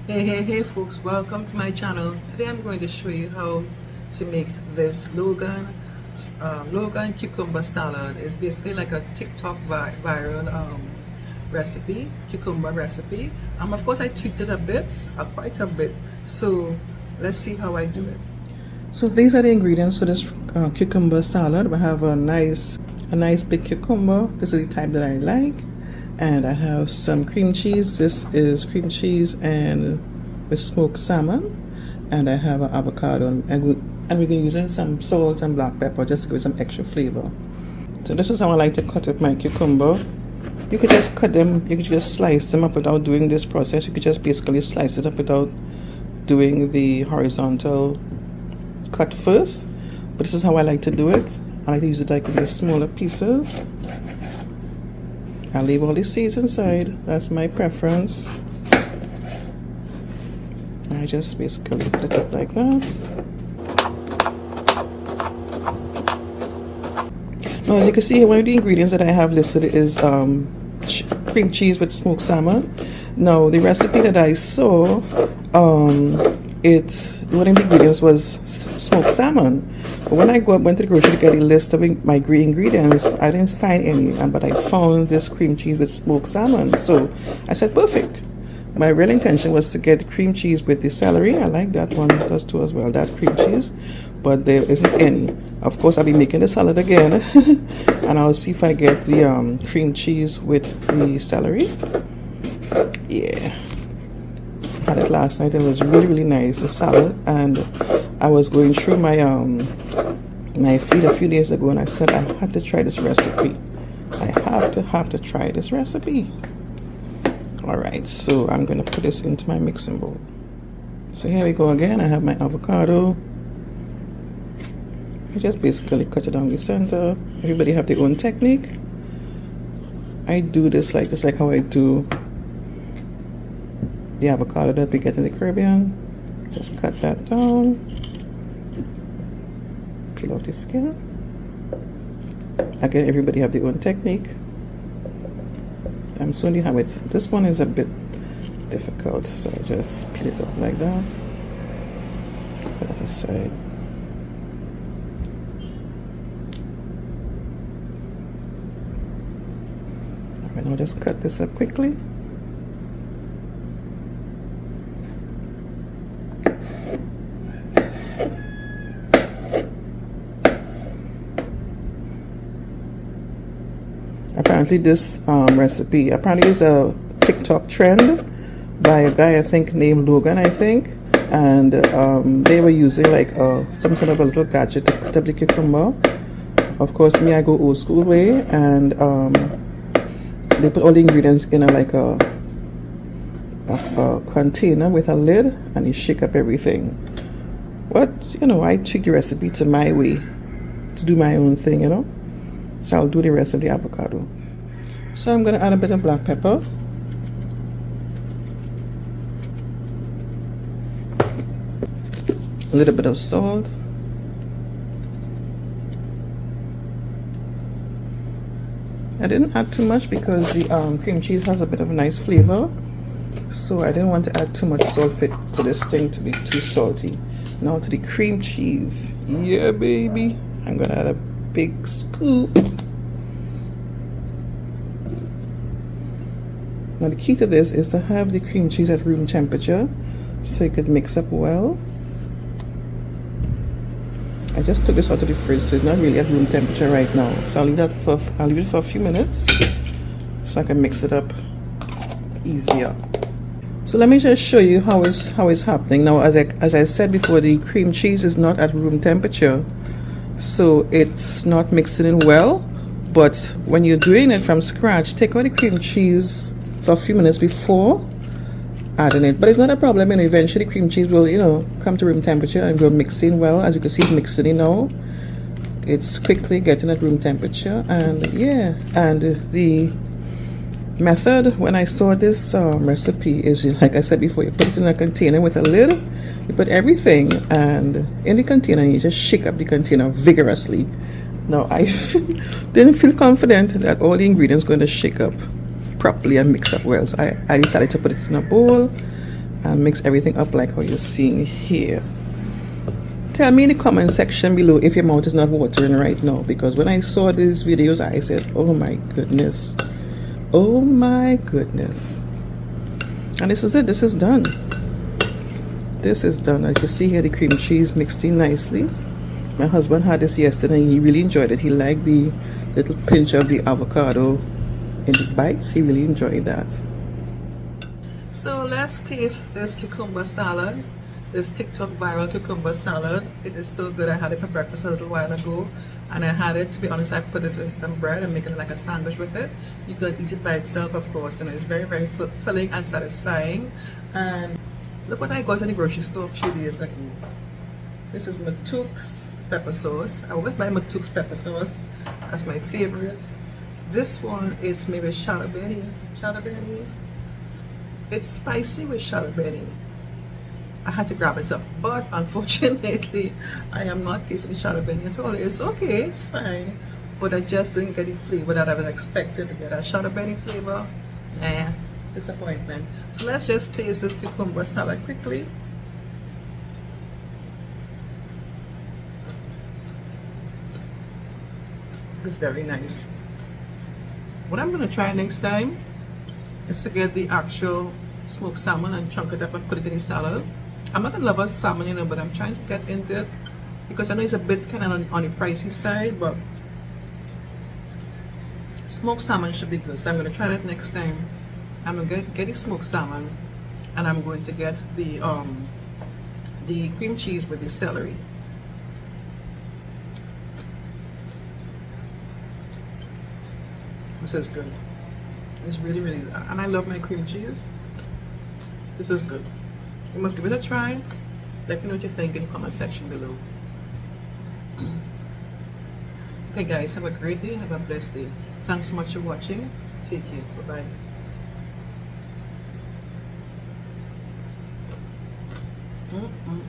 Hey folks, welcome to my channel. Today I'm going to show you how to make this Logan cucumber salad. It's basically like a TikTok viral recipe, cucumber recipe. Of course I tweaked it a bit, quite a bit. So let's see how I do it. So these are the ingredients for this cucumber salad. I have a nice big cucumber. This is the type that I like. And I have some cream cheese. This is cream cheese and with smoked salmon. And I have an avocado. And we're going to use in some salt and black pepper just to give it some extra flavor. So this is how I like to cut up my cucumber. You could just cut them, you could just slice them up without doing this process. You could just basically slice it up without doing the horizontal cut first. But this is how I like to do it. I like to use it like in the smaller pieces. I'll leave all the seeds inside. That's my preference. I just basically put it up like that. Now, as you can see, one of the ingredients that I have listed is cream cheese with smoked salmon. Now, the recipe that I saw, one of the ingredients was smoked salmon. But when I went to the grocery to get a list of my ingredients, I didn't find any, but I found this cream cheese with smoked salmon. So I said, perfect. My real intention was to get cream cheese with the celery. I like that one, those two as well, that cream cheese. But there isn't any. Of course, I'll be making the salad again. And I'll see if I get the cream cheese with the celery. Yeah. I had it last night and it was really nice, the salad. And I was going through my my feed a few days ago and I said I had to try this recipe. I have to try this recipe. Alright, so I'm going to put this into my mixing bowl. So here we go again. I have my avocado. I just basically cut it down the center. Everybody have their own technique. I do this like how I do the avocado that we get in the Caribbean. Just cut that down. Peel off the skin. Again, everybody have their own technique. I'm sorry how it. This one is a bit difficult, so I just peel it off like that. Put that aside. Alright, now just cut this up quickly. Apparently this recipe is a TikTok trend by a guy I think named Logan, I think, and they were using like some sort of a little gadget to cut up the cucumber. Of course, me, I go old school way, and they put all the ingredients in a container with a lid, and you shake up everything. But I tweak the recipe to my way, to do my own thing, So I'll do the rest of the avocado. So I'm going to add a bit of black pepper. A little bit of salt. I didn't add too much because the cream cheese has a bit of a nice flavor. So I didn't want to add too much salt to this thing to be too salty. Now to the cream cheese. Yeah, baby. I'm going to add a big scoop. Now the key to this is to have the cream cheese at room temperature so it could mix up well. I just took this out of the fridge, so it's not really at room temperature right now. So I'll leave it for a few minutes so I can mix it up easier. So let me just show you how it's happening. Now, as I said before, the cream cheese is not at room temperature, so it's not mixing in well. But when you're doing it from scratch, take out the cream cheese for a few minutes before adding it. But it's not a problem, and eventually cream cheese will come to room temperature and will mix in well. As you can see, it's mixing in now. It's quickly getting at room temperature. And yeah, and the method when I saw this recipe is, like I said before, you put it in a container with a lid. You put everything and in the container, and you just shake up the container vigorously Now I didn't feel confident that all the ingredients going to shake up properly and mix up well. So I decided to put it in a bowl and mix everything up like how you're seeing here. Tell me in the comment section below if your mouth is not watering right now, because when I saw these videos I said, oh my goodness, oh my goodness. And this is it. This is done. This is done. As you see here, the cream cheese mixed in nicely. My husband had this yesterday and he really enjoyed it. He liked the little pinch of the avocado in the bites. He really enjoyed that. So let's taste this cucumber salad. This TikTok viral cucumber salad. It is so good. I had it for breakfast a little while ago, and I had it, to be honest, I put it with some bread and making it like a sandwich with it. You can eat it by itself, of course, and it's very, very filling and satisfying. And look what I got in the grocery store a few days ago. This is WhaToCook's pepper sauce. I always buy WhaToCook's pepper sauce. That's my favorite. This one is maybe shallot berry. It's spicy with shallot berry. I had to grab it up, but unfortunately I am not tasting the shallot berry at all. It's okay, it's fine, but I just didn't get the flavor that I was expected to get. A shallot berry flavor, disappointment. So let's just taste this cucumber salad quickly. This is very nice. What I'm going to try next time is to get the actual smoked salmon and chunk it up and put it in the salad. I'm not a lover of salmon, you know, but I'm trying to get into it because I know it's a bit kind of on the pricey side, but smoked salmon should be good. So I'm going to try that next time. I'm going to get the smoked salmon, and I'm going to get the cream cheese with the celery. This is good. It's really, really good. And I love my cream cheese. This is good. You must give it a try. Let me know what you think in the comment section below. Okay guys, have a great day. Have a blessed day. Thanks so much for watching. Take care. Bye bye.